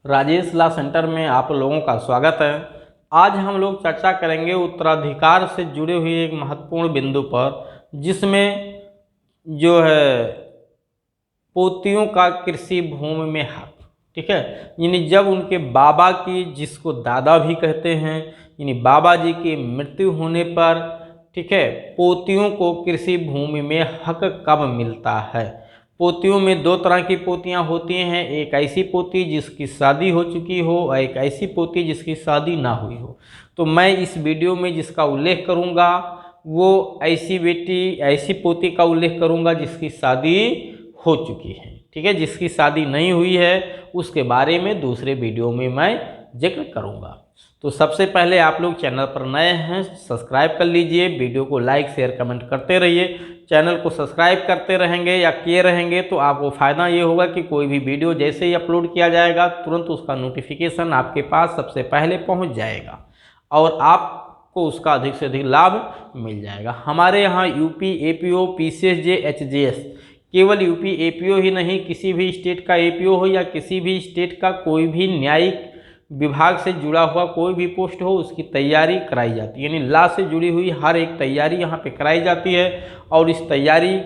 Rajesh law centre में आप लोगों का स्वागत है। आज हम लोग चर्चा करेंगे उत्तराधिकार से जुड़े हुए एक महत्वपूर्ण बिंदु पर, जिसमें जो है पोतियों का कृषि भूमि में हक। ठीक है, यानी जब उनके बाबा की, जिसको दादा भी कहते हैं, यानी बाबा जी की मृत्यु होने पर, ठीक है, पोतियों को कृषि भूमि में हक कब मिलता है। पोतियों में दो तरह की पोतियां होती हैं, एक ऐसी पोती जिसकी शादी हो चुकी हो और एक ऐसी पोती जिसकी शादी ना हुई हो। तो मैं इस वीडियो में जिसका उल्लेख करूंगा वो ऐसी पोती का उल्लेख करूंगा जिसकी शादी हो चुकी है। ठीक है, जिसकी शादी नहीं हुई है उसके बारे में दूसरे वीडियो में मैं जिक्र करूंगा। तो सबसे पहले आप लोग चैनल पर नए हैं, सब्सक्राइब कर लीजिए, वीडियो को लाइक शेयर कमेंट करते रहिए। चैनल को सब्सक्राइब करते रहेंगे या किए रहेंगे तो आपको फ़ायदा ये होगा कि कोई भी वीडियो जैसे ही अपलोड किया जाएगा तुरंत उसका नोटिफिकेशन आपके पास सबसे पहले पहुंच जाएगा और आपको उसका अधिक से अधिक लाभ मिल जाएगा। हमारे यहाँ यूपी एपीओ पीसीएसजे एचजेएस, केवल यूपी एपीओ ही नहीं, किसी भी स्टेट का एपीओ हो या किसी भी स्टेट का कोई भी न्यायिक विभाग से जुड़ा हुआ कोई भी पोस्ट हो, उसकी तैयारी कराई जाती है। यानी लॉ से जुड़ी हुई हर एक तैयारी यहाँ पे कराई जाती है और इस तैयारी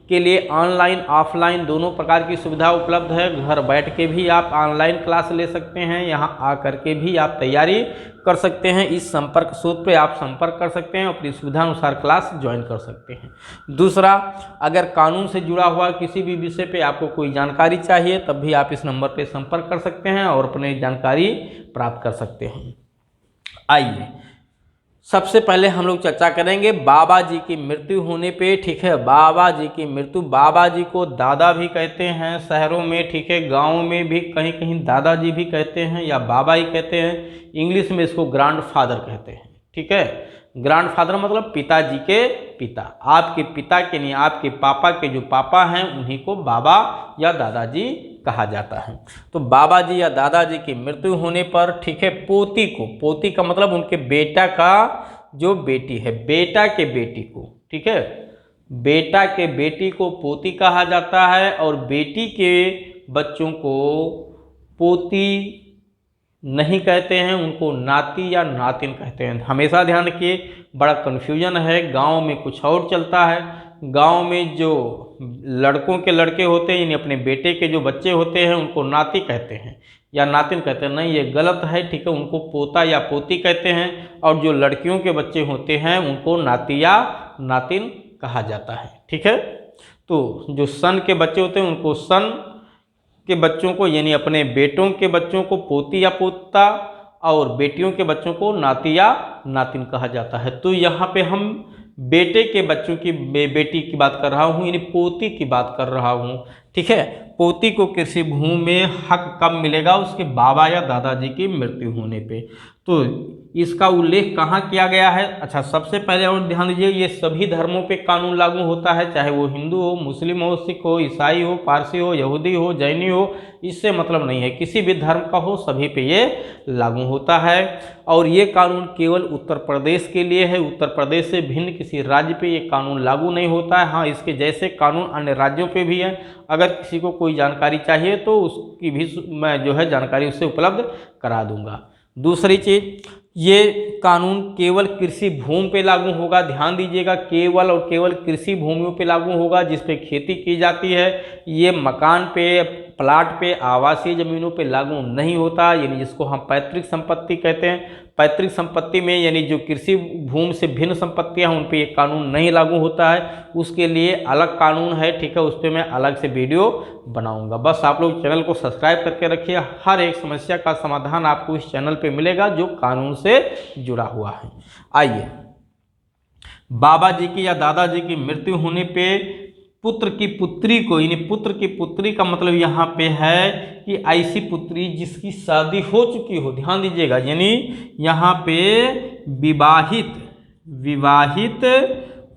के लिए ऑनलाइन ऑफलाइन दोनों प्रकार की सुविधा उपलब्ध है। घर बैठ के भी आप ऑनलाइन क्लास ले सकते हैं, यहाँ आकर के भी आप तैयारी कर सकते हैं। इस संपर्क सूत्र पे आप संपर्क कर सकते हैं, अपनी सुविधा अनुसार क्लास ज्वाइन कर सकते हैं। दूसरा, अगर कानून से जुड़ा हुआ किसी भी विषय पे आपको कोई जानकारी चाहिए तब भी आप इस नंबर पे संपर्क कर सकते हैं और अपनी जानकारी प्राप्त कर सकते हैं। आइए सबसे पहले हम लोग चर्चा करेंगे बाबा जी की मृत्यु होने पे। ठीक है, बाबा जी की मृत्यु, बाबा जी को दादा भी कहते हैं शहरों में, ठीक है, गाँव में भी कहीं कहीं दादाजी भी कहते हैं या बाबा ही कहते हैं। इंग्लिश में इसको ग्रैंड फादर कहते हैं। ठीक है, ग्रैंड फादर मतलब पिताजी के पिता, आपके पिता के नहीं, आपके पापा के जो पापा हैं उन्हीं को बाबा या दादाजी कहा जाता है। तो बाबा जी या दादाजी की मृत्यु होने पर, ठीक है, पोती को, पोती का मतलब उनके बेटा का जो बेटी है, बेटा के बेटी को, ठीक है, बेटा के बेटी को पोती कहा जाता है और बेटी के बच्चों को पोती नहीं कहते हैं, उनको नाती या नातिन कहते हैं। हमेशा ध्यान रखिए, बड़ा कन्फ्यूजन है, गांव में कुछ और चलता है। गांव में जो लड़कों के लड़के होते हैं, यानी अपने बेटे के जो बच्चे होते हैं उनको नाती कहते हैं या नातिन कहते हैं। नहीं, ये गलत है। ठीक है, उनको पोता या पोती कहते हैं और जो लड़कियों के बच्चे होते हैं उनको नाती या नातिन कहा जाता है। ठीक है, तो जो सन के बच्चे होते हैं उनको सन के बच्चों को, यानी अपने बेटों के बच्चों को पोती या पोता और बेटियों के बच्चों को नाती या नातिन कहा जाता है। तो यहाँ पे हम बेटे के बच्चों की, बेटी की बात कर रहा हूँ, यानी पोती की बात कर रहा हूँ। ठीक है, पोती को कृषि भूमि में हक कब मिलेगा, उसके बाबा या दादाजी की मृत्यु होने पे। तो इसका उल्लेख कहाँ किया गया है। अच्छा, सबसे पहले और ध्यान दीजिए, ये सभी धर्मों पे कानून लागू होता है, चाहे वो हिंदू हो, मुस्लिम हो, सिख हो, ईसाई हो, पारसी हो, यहूदी हो, जैनी हो, इससे मतलब नहीं है, किसी भी धर्म का हो सभी पे ये लागू होता है। और ये कानून केवल उत्तर प्रदेश के लिए है, उत्तर प्रदेश से भिन्न किसी राज्य पे ये कानून लागू नहीं होता है। हाँ, इसके जैसे कानून अन्य राज्यों पे भी है। अगर किसी को कोई जानकारी चाहिए तो उसकी भी मैं जो है जानकारी उससे उपलब्ध करा दूंगा। दूसरी चीज़, ये कानून केवल कृषि भूमि पे लागू होगा, ध्यान दीजिएगा, केवल और केवल कृषि भूमियों पे लागू होगा जिस पे खेती की जाती है। ये मकान पे, प्लाट पे, आवासीय ज़मीनों पे लागू नहीं होता, यानी जिसको हम पैतृक संपत्ति कहते हैं। पैतृक संपत्ति में यानी जो कृषि भूमि से भिन्न संपत्तियां हैं उन पे ये कानून नहीं लागू होता है, उसके लिए अलग कानून है। ठीक है, उस पर मैं अलग से वीडियो बनाऊंगा। बस आप लोग चैनल को सब्सक्राइब करके रखिए, हर एक समस्या का समाधान आपको इस चैनल पे मिलेगा जो कानून से जुड़ा हुआ है। आइए, बाबा जी की या दादाजी की मृत्यु होने पे पुत्र की पुत्री को, यानी पुत्र की पुत्री का मतलब यहाँ पे है कि ऐसी पुत्री जिसकी शादी हो चुकी हो, ध्यान दीजिएगा, यानी यहाँ पे विवाहित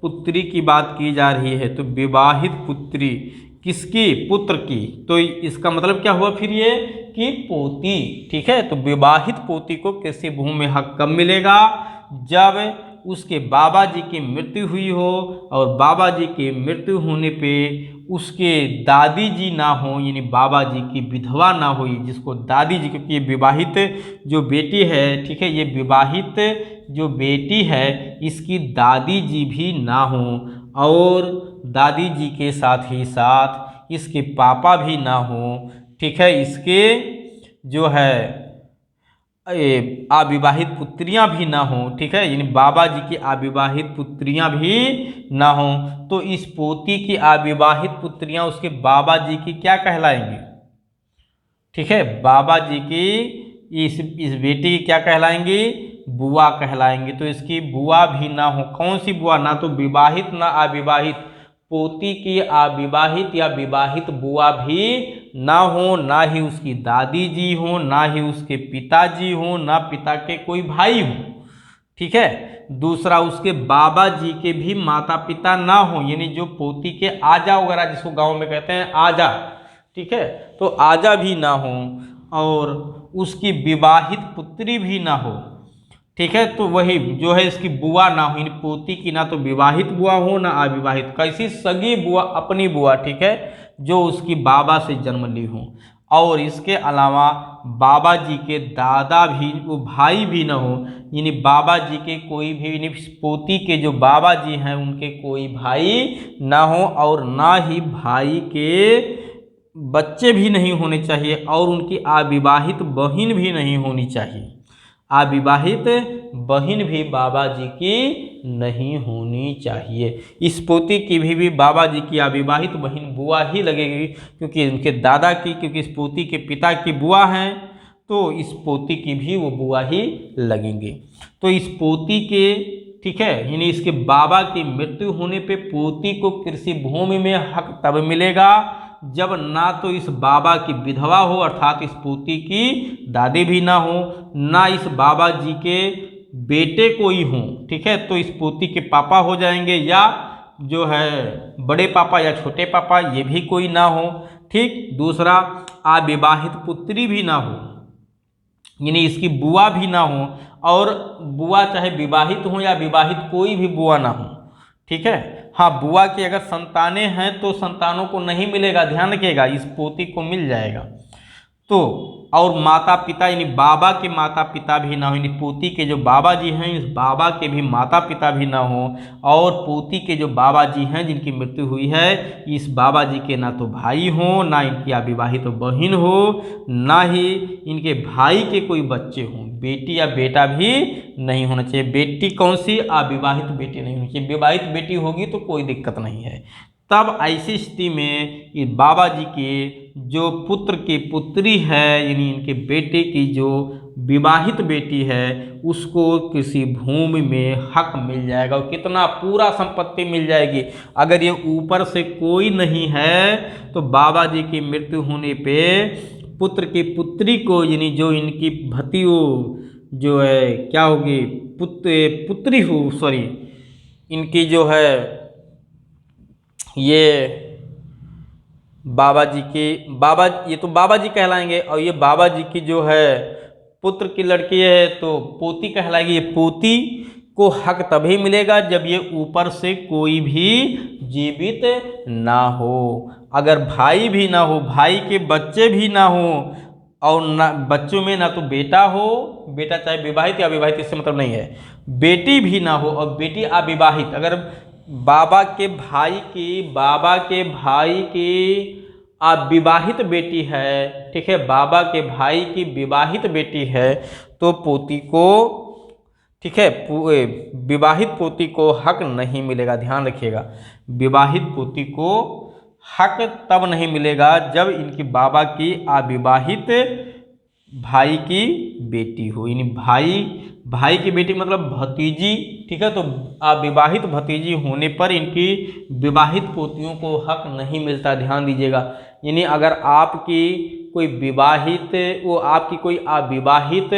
पुत्री की बात की जा रही है। तो विवाहित पुत्री किसकी, पुत्र की, तो इसका मतलब क्या हुआ फिर ये कि पोती। ठीक है, तो विवाहित पोती को कृषि भूमि में हक कब मिलेगा, जब उसके बाबा जी की मृत्यु हुई हो और बाबा जी की मृत्यु होने पे उसके दादी जी ना हो, यानी बाबा जी की विधवा ना हो, जिसको दादी जी, क्योंकि ये विवाहित जो बेटी है, ठीक है, ये विवाहित जो बेटी है इसकी दादी जी भी ना हो, और दादी जी के साथ ही साथ इसके पापा भी ना हो, ठीक है, इसके जो है अविवाहित पुत्रियां भी ना हो, ठीक है, यानी बाबा जी की अविवाहित पुत्रियां भी ना हो, तो इस पोती की अविवाहित पुत्रियां उसके बाबा जी की क्या कहलाएंगी, ठीक है, बाबा जी की इस बेटी की क्या कहलाएंगी, बुआ कहलाएंगी। तो इसकी बुआ भी ना हो, कौन सी बुआ, ना तो विवाहित ना अविवाहित, पोती की अविवाहित या विवाहित बुआ भी ना हो, ना ही उसकी दादी जी हो, ना ही उसके पिताजी हो, ना पिता के कोई भाई हो, ठीक है। दूसरा, उसके बाबा जी के भी माता पिता ना हो, यानी जो पोती के आजा वगैरह जिसको गांव में कहते हैं आजा, ठीक है, तो आजा भी ना हो, और उसकी विवाहित पुत्री भी ना हो, ठीक है, तो वही जो है इसकी बुआ ना हो, यानी पोती की ना तो विवाहित बुआ हो ना अविवाहित, कैसी सगी बुआ, अपनी बुआ, ठीक है, जो उसकी बाबा से जन्म ली हो, और इसके अलावा बाबा जी के दादा भी, वो भाई भी ना हो, यानी बाबा जी के कोई भी, यानी पोती के जो बाबा जी हैं उनके कोई भाई ना हो, और ना ही भाई के बच्चे भी नहीं होने चाहिए, और उनकी अविवाहित बहन भी नहीं होनी चाहिए, अविवाहित बहन भी बाबा जी की नहीं होनी चाहिए। इस पोती की भी बाबा जी की अविवाहित बहन बुआ ही लगेगी, क्योंकि उनके दादा की, क्योंकि इस पोती के पिता की बुआ हैं, तो इस पोती की भी वो बुआ ही लगेंगे। तो इस पोती के, ठीक है, यानी इसके बाबा की मृत्यु होने पे पोती को कृषि भूमि में हक तब मिलेगा जब ना तो इस बाबा की विधवा हो, अर्थात इस पोती की दादी भी ना हो, ना इस बाबा जी के बेटे कोई हों, ठीक है, तो इस पोती के पापा हो जाएंगे, या जो है बड़े पापा या छोटे पापा, ये भी कोई ना हो, ठीक। दूसरा, अविवाहित पुत्री भी ना हो, यानी इसकी बुआ भी ना हो, और बुआ चाहे विवाहित हो या विवाहित, कोई भी बुआ ना हो, ठीक है। हाँ, बुआ की अगर संतानें हैं तो संतानों को नहीं मिलेगा, ध्यान रखिएगा, इस पोती को मिल जाएगा। तो और माता पिता, यानी बाबा के माता पिता भी ना हो, यानी पोती के जो बाबा जी हैं इस बाबा के भी माता पिता भी ना हो, और पोती के जो बाबा जी हैं जिनकी मृत्यु हुई है इस बाबा जी के ना तो भाई हो, ना इनकी अविवाहित बहन हो, ना ही इनके भाई के कोई बच्चे हों, बेटी या बेटा भी नहीं होना चाहिए। बेटी कौन सी, अविवाहित बेटी नहीं होनी चाहिए, विवाहित बेटी होगी तो कोई दिक्कत नहीं है। तब ऐसी स्थिति में ये बाबा जी के जो पुत्र की पुत्री है, यानी इनके बेटे की जो विवाहित बेटी है, उसको किसी भूमि में हक मिल जाएगा, और कितना, पूरा संपत्ति मिल जाएगी। अगर ये ऊपर से कोई नहीं है तो बाबा जी की मृत्यु होने पे पुत्र की पुत्री को, यानी जो इनकी भतीओ जो है क्या होगी, पुत्री हो, सॉरी, इनकी जो है ये बाबा जी के बाबा, ये तो बाबा जी कहलाएंगे, और ये बाबा जी की जो है पुत्र की लड़की है तो पोती कहलाएगी। ये पोती को हक तभी मिलेगा जब ये ऊपर से कोई भी जीवित ना हो। अगर भाई भी ना हो, भाई के बच्चे भी ना हो, और ना बच्चों में ना तो बेटा हो, बेटा चाहे विवाहित या अविवाहित इससे मतलब नहीं है, बेटी भी ना हो और बेटी अविवाहित, अगर बाबा के भाई की अविवाहित बेटी है, ठीक है, बाबा के भाई की विवाहित बेटी है, तो पोती को, ठीक है, विवाहित पोती को हक नहीं मिलेगा। ध्यान रखिएगा, विवाहित पोती को हक तब नहीं मिलेगा जब इनकी बाबा की अविवाहित भाई की बेटी हो, यानी भाई की बेटी मतलब भतीजी, ठीक है, तो अविवाहित भतीजी होने पर इनकी विवाहित पोतियों को हक नहीं मिलता। ध्यान दीजिएगा, यानी अगर आपकी कोई अविवाहित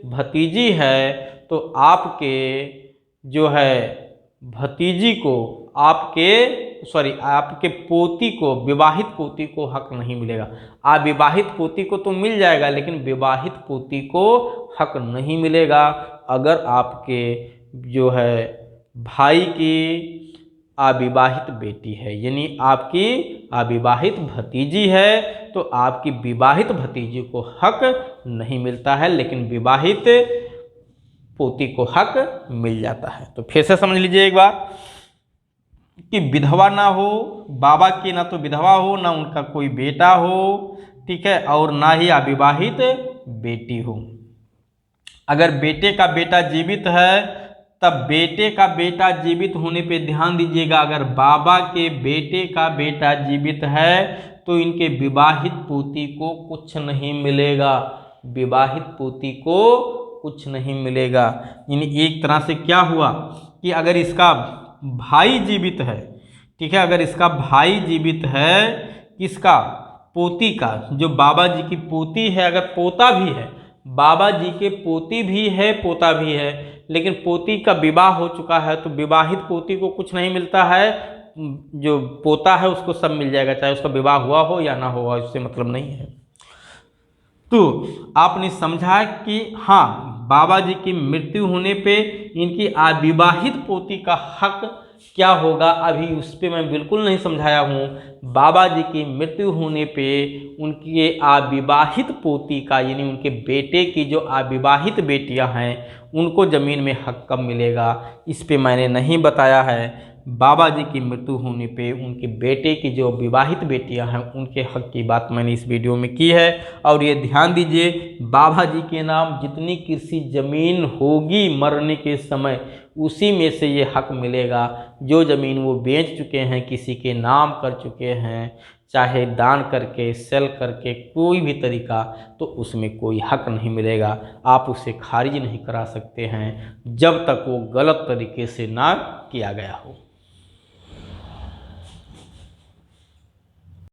भतीजी है तो आपके जो है भतीजी को, आपके पोती को, विवाहित पोती को हक नहीं मिलेगा। अविवाहित पोती को तो मिल जाएगा, लेकिन विवाहित पोती को हक नहीं मिलेगा। अगर आपके जो है भाई की अविवाहित बेटी है, यानी आपकी अविवाहित भतीजी है, तो आपकी विवाहित भतीजी को हक नहीं मिलता है, लेकिन विवाहित पोती को हक मिल जाता है। तो फिर से समझ लीजिए एक बार कि विधवा ना हो, बाबा की ना तो विधवा हो, ना उनका कोई बेटा हो, ठीक है, और ना ही अविवाहित बेटी हो। अगर बेटे का बेटा जीवित है, तब बेटे का बेटा जीवित होने पे ध्यान दीजिएगा, अगर बाबा के बेटे का बेटा जीवित है तो इनके विवाहित पोती को कुछ नहीं मिलेगा, विवाहित पोती को कुछ नहीं मिलेगा। यानी एक तरह से क्या हुआ कि अगर इसका भाई जीवित है, ठीक है, अगर इसका भाई जीवित है, किसका, पोती का, जो बाबा जी की पोती है, अगर पोता भी है, बाबा जी के पोती भी है, पोता भी है, लेकिन पोती का विवाह हो चुका है, तो विवाहित पोती को कुछ नहीं मिलता है, जो पोता है उसको सब मिल जाएगा, चाहे उसका विवाह हुआ हो या ना हुआ, इससे मतलब नहीं है। तो आपने समझा कि हाँ, बाबा जी की मृत्यु होने पे इनकी अविवाहित पोती का हक क्या होगा, अभी उस पर मैं बिल्कुल नहीं समझाया हूँ। बाबा जी की मृत्यु होने पे उनके अविवाहित पोती का, यानी उनके बेटे की जो अविवाहित बेटियां हैं, उनको ज़मीन में हक कब मिलेगा, इस पे मैंने नहीं बताया है। बाबा जी की मृत्यु होने पे उनके बेटे की जो विवाहित बेटियां हैं, उनके हक की बात मैंने इस वीडियो में की है। और ये ध्यान दीजिए, बाबा जी के नाम जितनी कृषि ज़मीन होगी मरने के समय, उसी में से ये हक मिलेगा। जो ज़मीन वो बेच चुके हैं, किसी के नाम कर चुके हैं, चाहे दान करके, सेल करके, कोई भी तरीका, तो उसमें कोई हक नहीं मिलेगा। आप उसे खारिज नहीं करा सकते हैं जब तक वो गलत तरीके से ना किया गया हो।